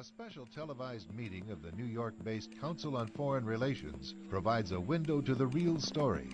A special televised meeting of the New York-based Council on Foreign Relations provides a window to the real story.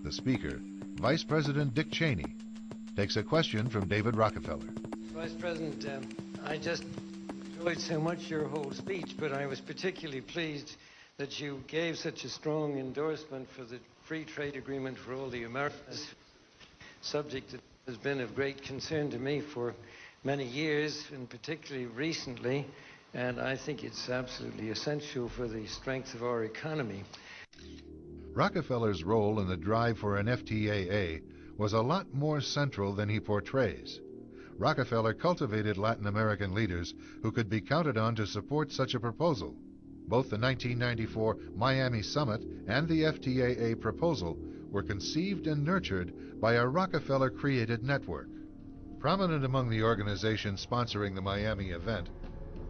The speaker, Vice President Dick Cheney, takes a question from David Rockefeller. Vice President, I just enjoyed so much your whole speech, but I was particularly pleased that you gave such a strong endorsement for the free trade agreement for all the Americas, subject that has been of great concern to me for many years, and particularly recently, and I think it's absolutely essential for the strength of our economy. Rockefeller's role in the drive for an FTAA was a lot more central than he portrays. Rockefeller cultivated Latin American leaders who could be counted on to support such a proposal. Both the 1994 Miami Summit and the FTAA proposal were conceived and nurtured by a Rockefeller-created network. Prominent among the organizations sponsoring the Miami event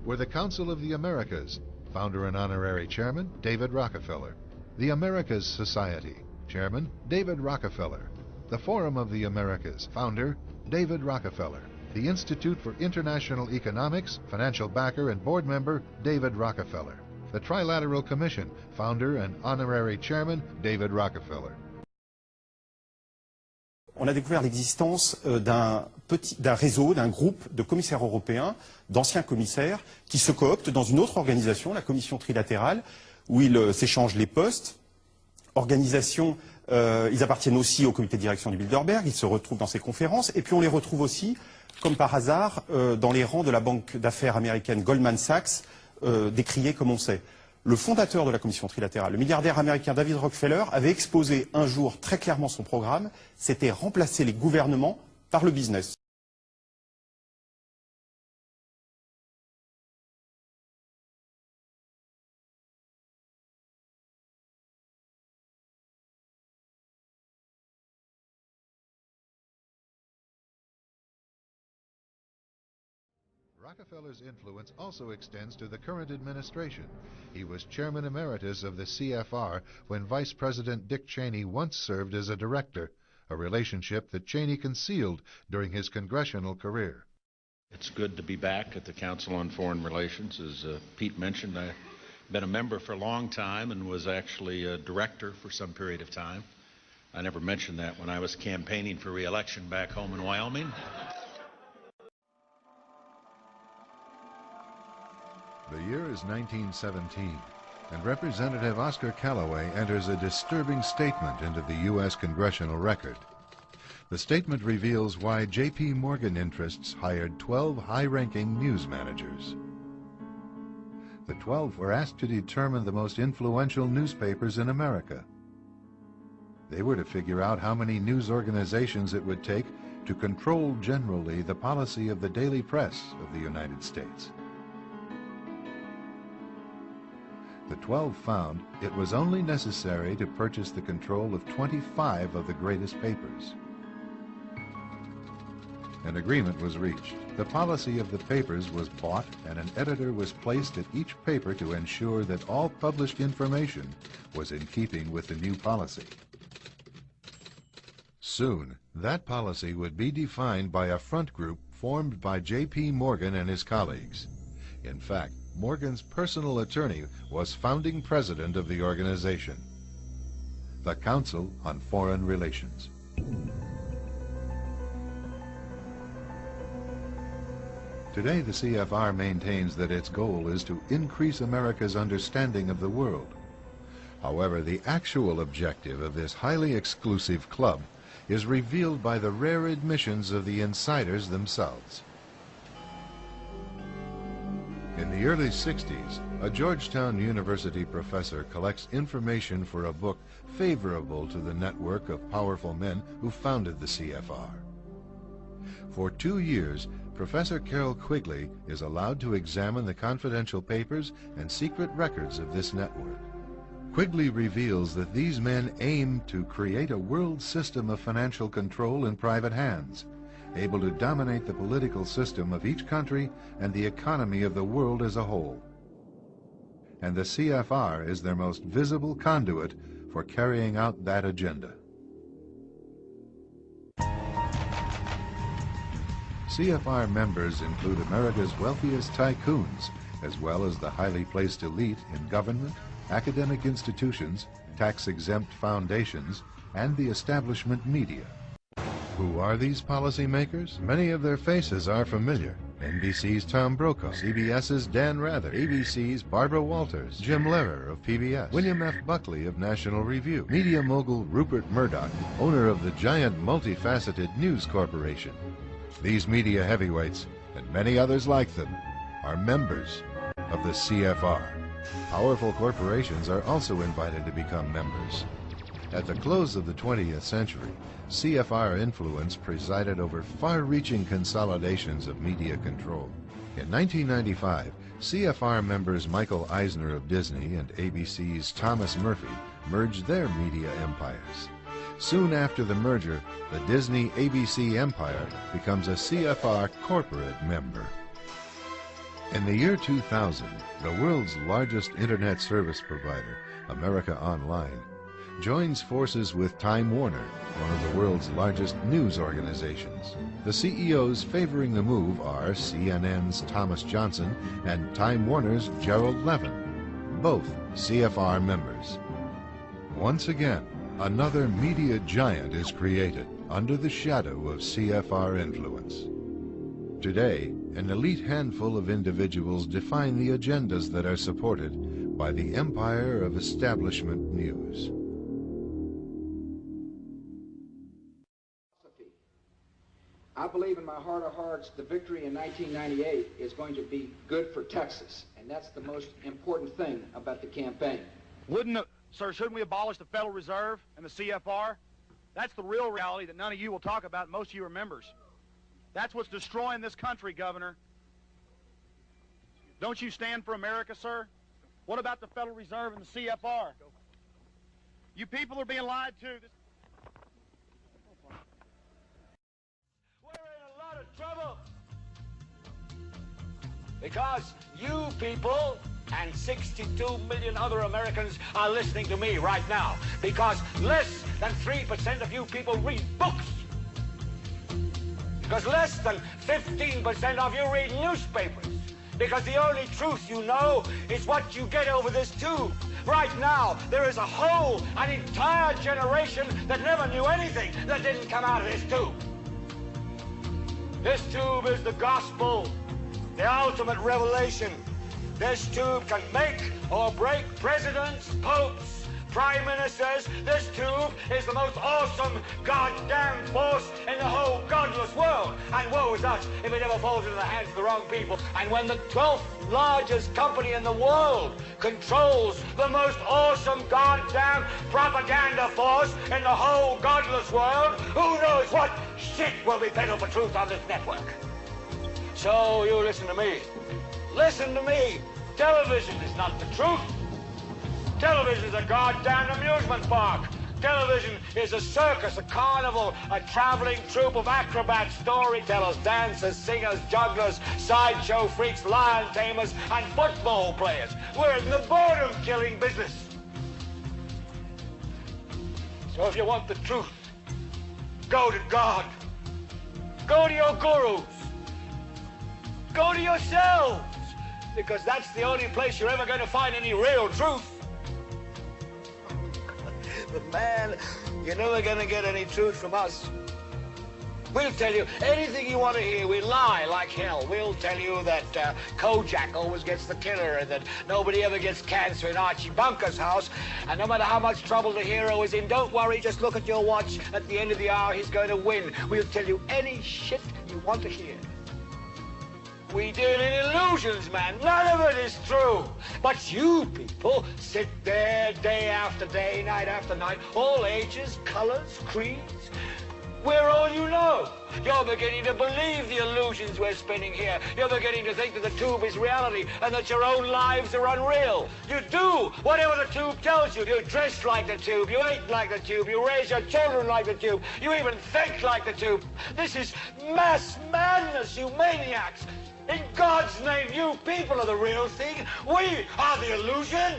were the Council of the Americas, founder and honorary chairman David Rockefeller, the Americas Society, chairman David Rockefeller, the Forum of the Americas, founder David Rockefeller, the Institute for International Economics, financial backer and board member David Rockefeller, the Trilateral Commission, founder and honorary chairman David Rockefeller. On a découvert l'existence d'un réseau, d'un groupe de commissaires européens, d'anciens commissaires, qui se cooptent dans une autre organisation, la Commission trilatérale, où ils s'échangent les postes. Organisation, ils appartiennent aussi au comité de direction du Bilderberg, ils se retrouvent dans ces conférences, et puis on les retrouve aussi, comme par hasard, dans les rangs de la banque d'affaires américaine Goldman Sachs, décriée comme on sait. Le fondateur de la commission trilatérale, le milliardaire américain David Rockefeller, avait exposé un jour très clairement son programme, c'était remplacer les gouvernements par le business. Rockefeller's influence also extends to the current administration. He was chairman emeritus of the CFR when Vice President Dick Cheney once served as a director, a relationship that Cheney concealed during his congressional career. It's good to be back at the Council on Foreign Relations. As Pete mentioned, I've been a member for a long time and was actually a director for some period of time. I never mentioned that when I was campaigning for re-election back home in Wyoming. The year is 1917, and Representative Oscar Callaway enters a disturbing statement into the U.S. congressional record. The statement reveals why J.P. Morgan interests hired 12 high-ranking news managers. The 12 were asked to determine the most influential newspapers in America. They were to figure out how many news organizations it would take to control generally the policy of the daily press of the United States. The 12 found it was only necessary to purchase the control of 25 of the greatest papers. An agreement was reached. The policy of the papers was bought, and an editor was placed at each paper to ensure that all published information was in keeping with the new policy. Soon, that policy would be defined by a front group formed by J.P. Morgan and his colleagues. In fact, Morgan's personal attorney was founding president of the organization, the Council on Foreign Relations. Today, the CFR maintains that its goal is to increase America's understanding of the world. However, the actual objective of this highly exclusive club is revealed by the rare admissions of the insiders themselves. In the early 60s, a Georgetown University professor collects information for a book favorable to the network of powerful men who founded the CFR. For 2 years, Professor Carroll Quigley is allowed to examine the confidential papers and secret records of this network. Quigley reveals that these men aim to create a world system of financial control in private hands, able to dominate the political system of each country and the economy of the world as a whole. And the CFR is their most visible conduit for carrying out that agenda. CFR members include America's wealthiest tycoons as well as the highly placed elite in government, academic institutions, tax-exempt foundations, and the establishment media. Who are these policymakers? Many of their faces are familiar. NBC's Tom Brokaw, CBS's Dan Rather, ABC's Barbara Walters, Jim Lehrer of PBS, William F. Buckley of National Review, media mogul Rupert Murdoch, owner of the giant multifaceted News Corporation. These media heavyweights, and many others like them, are members of the CFR. Powerful corporations are also invited to become members. At the close of the 20th century, CFR influence presided over far-reaching consolidations of media control. In 1995, CFR members Michael Eisner of Disney and ABC's Thomas Murphy merged their media empires. Soon after the merger, the Disney-ABC empire becomes a CFR corporate member. In the year 2000, the world's largest internet service provider, America Online, joins forces with Time Warner, one of the world's largest news organizations. The CEOs favoring the move are CNN's Thomas Johnson and Time Warner's Gerald Levin, both CFR members. Once again, another media giant is created under the shadow of CFR influence. Today, an elite handful of individuals define the agendas that are supported by the empire of establishment news. I believe in my heart of hearts the victory in 1998 is going to be good for Texas, and that's the most important thing about the campaign. Shouldn't we abolish the Federal Reserve and the CFR? That's the real reality that none of you will talk about, most of you are members. That's what's destroying this country, Governor. Don't you stand for America, sir? What about the Federal Reserve and the CFR? You people are being lied to. Trouble. Because you people and 62 million other Americans are listening to me right now. Because less than 3% of you people read books. Because less than 15% of you read newspapers. Because the only truth you know is what you get over this tube. Right now, there is an entire generation that never knew anything that didn't come out of this tube. This tube is the gospel, the ultimate revelation. This tube can make or break presidents, popes, prime ministers. This tube is the most awesome goddamn force in the whole godless world. And woe is us if it ever falls into the hands of the wrong people. And when the 12th largest company in the world controls the most awesome goddamn propaganda force in the whole godless world, who knows what shit will be peddled for truth on this network. So you listen to me. Listen to me. Television is not the truth. Television is a goddamn amusement park. Television is a circus, a carnival, a traveling troupe of acrobats, storytellers, dancers, singers, jugglers, sideshow freaks, lion tamers, and football players. We're in the boredom-killing business. So if you want the truth, go to God. Go to your gurus. Go to yourselves. Because that's the only place you're ever going to find any real truth. But man, you're never going to get any truth from us. We'll tell you anything you want to hear. We lie like hell. We'll tell you that Kojak always gets the killer and that nobody ever gets cancer in Archie Bunker's house. And no matter how much trouble the hero is in, don't worry, just look at your watch. At the end of the hour, he's going to win. We'll tell you any shit you want to hear. We deal in illusions, man. None of it is true. But you people sit there day after day, night after night, all ages, colors, creeds. We're all you know. You're beginning to believe the illusions we're spinning here. You're beginning to think that the tube is reality and that your own lives are unreal. You do whatever the tube tells you. You dress like the tube. You eat like the tube. You raise your children like the tube. You even think like the tube. This is mass madness, you maniacs. In God's name, you people are the real thing. We are the illusion.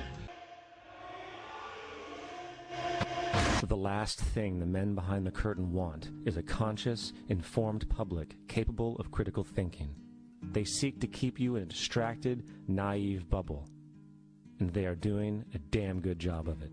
The last thing the men behind the curtain want is a conscious, informed public capable of critical thinking. They seek to keep you in a distracted, naive bubble. And they are doing a damn good job of it.